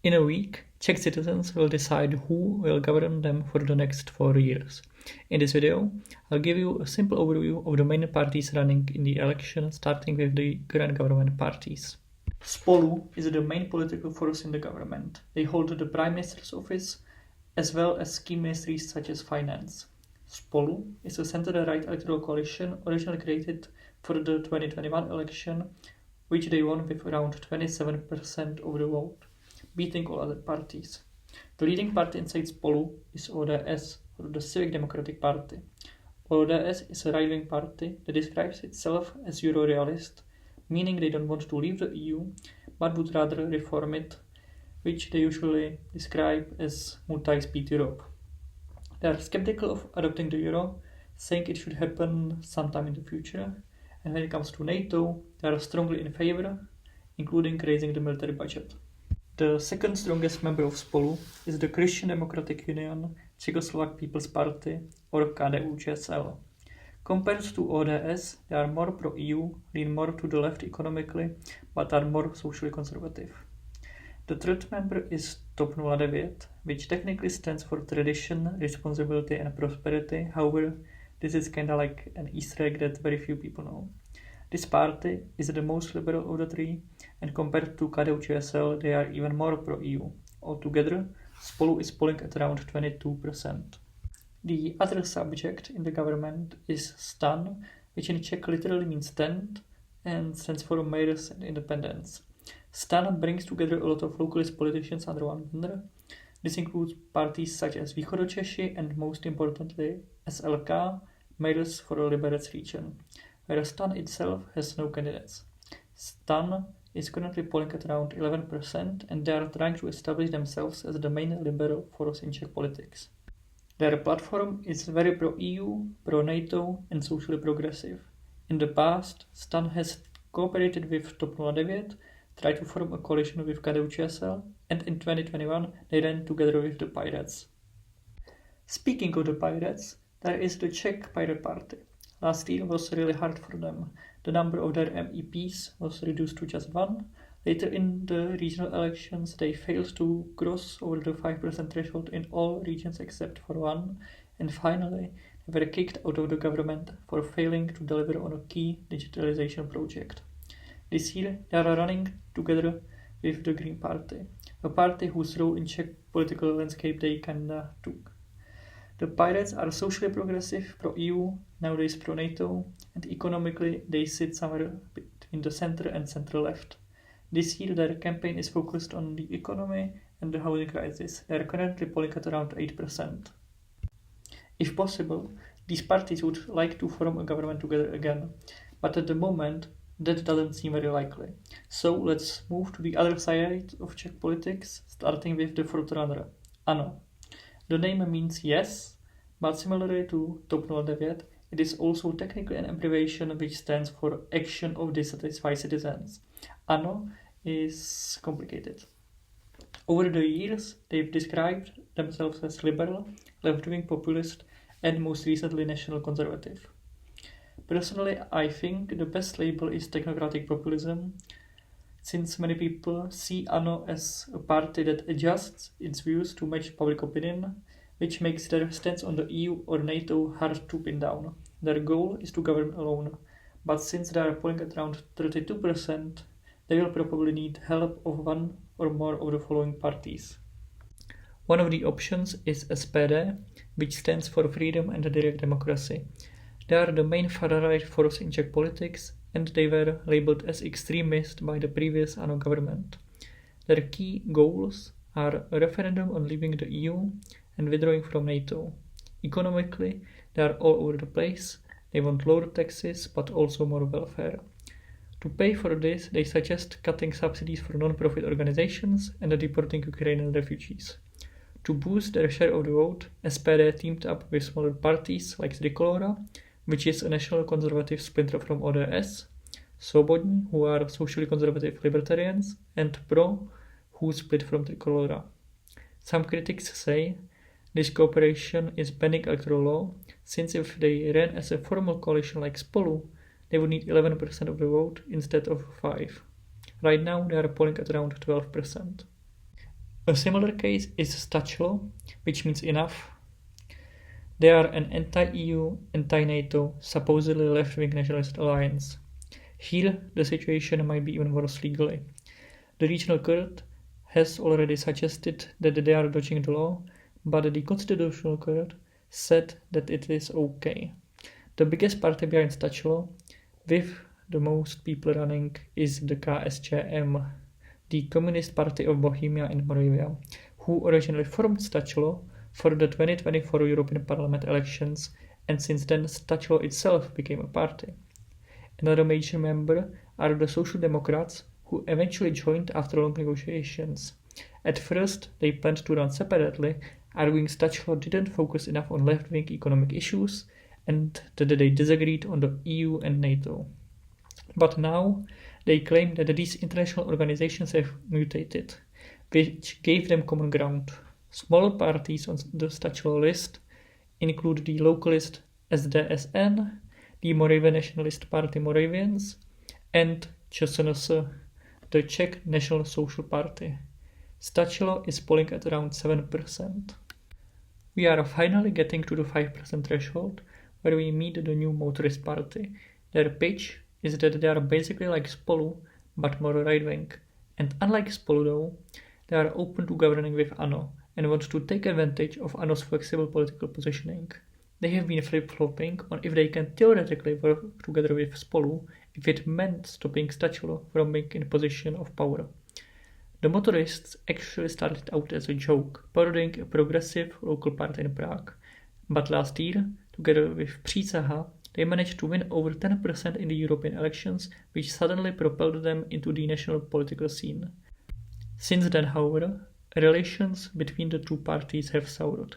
In a week, Czech citizens will decide who will govern them for the next 4 years. In this video, I'll give you a simple overview of the main parties running in the election, starting with the current government parties. Spolu is the main political force in the government. They hold the Prime Minister's office, as well as key ministries such as finance. Spolu is a center-right electoral coalition originally created for the 2021 election, which they won with around 27% of the vote, beating all other parties. The leading party inside Spolu is ODS, or the Civic Democratic Party. ODS is a right-wing party that describes itself as Euro-realist, meaning they don't want to leave the EU, but would rather reform it, which they usually describe as multi-speed Europe. They are skeptical of adopting the euro, saying it should happen sometime in the future, and when it comes to NATO, they are strongly in favor, including raising the military budget. The second strongest member of Spolu is the Christian Democratic Union, Czechoslovak People's Party, or KDU-ČSL. Compared to ODS, they are more pro-EU, lean more to the left economically, but are more socially conservative. The third member is TOP 09, which technically stands for Tradition, Responsibility and Prosperity. However, this is kinda like an Easter egg that very few people know. This party is the most liberal of the three, and compared to KDU-ČSL, they are even more pro-EU. Altogether, Spolu is polling at around 22%. The other subject in the government is STAN, which in Czech literally means tent, and stands for Mayors and Independents. STAN brings together a lot of localist politicians under one banner. This includes parties such as Východočeši and most importantly SLK, Mayors for the Liberec region, where STAN itself has no candidates. STAN is currently polling at around 11% and they are trying to establish themselves as the main liberal force in Czech politics. Their platform is very pro-EU, pro-NATO and socially progressive. In the past, STAN has cooperated with TOP 09, tried to form a coalition with KDU-ČSL, and in 2021 they ran together with the Pirates. Speaking of the Pirates, there is the Czech Pirate Party. Last year was really hard for them. The number of their MEPs was reduced to just one. Later in the regional elections, they failed to cross over the 5% threshold in all regions except for one, and finally, they were kicked out of the government for failing to deliver on a key digitalization project. This year, they are running together with the Green Party, a party whose role in Czech political landscape they kinda took. The Pirates are socially progressive, pro-EU, nowadays pro-NATO, and economically they sit somewhere between the center and center-left. This year their campaign is focused on the economy and the housing crisis. They are currently polling at around 8%. If possible, these parties would like to form a government together again, but at the moment that doesn't seem very likely. So let's move to the other side of Czech politics, starting with the frontrunner, ANO. The name means yes, but similarly to TOP 09, it is also technically an abbreviation which stands for Action of Dissatisfied Citizens. ANO is complicated. Over the years, they've described themselves as liberal, left-wing populist, and most recently national conservative. Personally, I think the best label is technocratic populism, since many people see ANO as a party that adjusts its views to match public opinion, which makes their stance on the EU or NATO hard to pin down. Their goal is to govern alone, but since they are polling at around 32%, they will probably need help of one or more of the following parties. One of the options is SPD, which stands for Freedom and Direct Democracy. They are the main far-right force in Czech politics, and they were labeled as extremist by the previous ANO government. Their key goals are a referendum on leaving the EU and withdrawing from NATO. Economically, they are all over the place. They want lower taxes, but also more welfare. To pay for this, they suggest cutting subsidies for non-profit organizations and deporting Ukrainian refugees. To boost their share of the vote, SPD teamed up with smaller parties like Trikolora, which is a national conservative splinter from ODS, Svobodní, who are socially conservative libertarians, and Pro, who split from Trikolora. Some critics say this cooperation is bending electoral law, since if they ran as a formal coalition like Spolu, they would need 11% of the vote instead of 5%. Right now they are polling at around 12%. A similar case is Stachlo, which means enough. They are an anti-EU, anti-NATO, supposedly left-wing nationalist alliance. Here, the situation might be even worse legally. The regional court has already suggested that they are dodging the law, but the constitutional court said that it is okay. The biggest party behind Stachlo, with the most people running, is the KSČM, the Communist Party of Bohemia and Moravia, who originally formed Stachlo for the 2024 European Parliament elections, and since then Stachlo itself became a party. Another major member are the Social Democrats, who eventually joined after long negotiations. At first, they planned to run separately, arguing Stachlo didn't focus enough on left-wing economic issues and that they disagreed on the EU and NATO. But now, they claim that these international organizations have mutated, which gave them common ground. Smaller parties on the Stachlo list include the localist SDSN, the Moravian Nationalist Party Moravians, and ČSNS, the Czech National Social Party. Stachlo is polling at around 7%. We are finally getting to the 5% threshold, where we meet the new Motorist party. Their pitch is that they are basically like Spolu, but more right-wing. And unlike Spolu though, they are open to governing with ANO, and want to take advantage of ANO's flexible political positioning. They have been flip-flopping on if they can theoretically work together with Spolu if it meant stopping Stachlo from being in a position of power. The Motorists actually started out as a joke, parodying a progressive local party in Prague. But last year, together with Přísaha, they managed to win over 10% in the European elections, which suddenly propelled them into the national political scene. Since then, however, relations between the two parties have soured.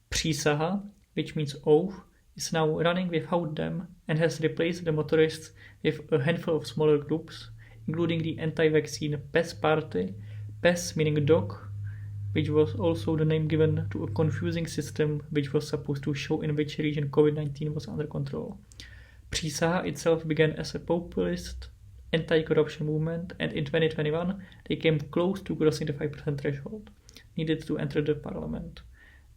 Přísaha, which means oath, is now running without them and has replaced the Motorists with a handful of smaller groups, including the anti-vaccine PES party, PES meaning dog, which was also the name given to a confusing system which was supposed to show in which region COVID-19 was under control. Přísaha itself began as a populist anti-corruption movement, and in 2021 they came close to crossing the 5% threshold needed to enter the parliament.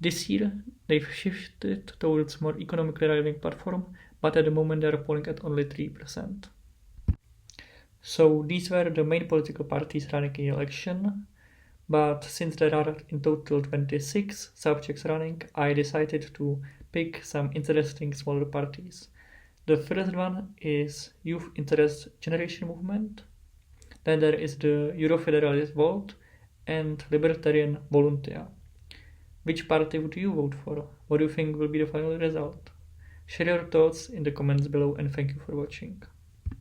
This year they've shifted towards more economically right-wing platform, but at the moment they are polling at only 3%. So these were the main political parties running in the election, but since there are in total 26 subjects running, I decided to pick some interesting smaller parties. The first one is Youth Interest Generation Movement, then there is the Eurofederalist Volt and Libertarian Voluntea. Which party would you vote for? What do you think will be the final result? Share your thoughts in the comments below and thank you for watching.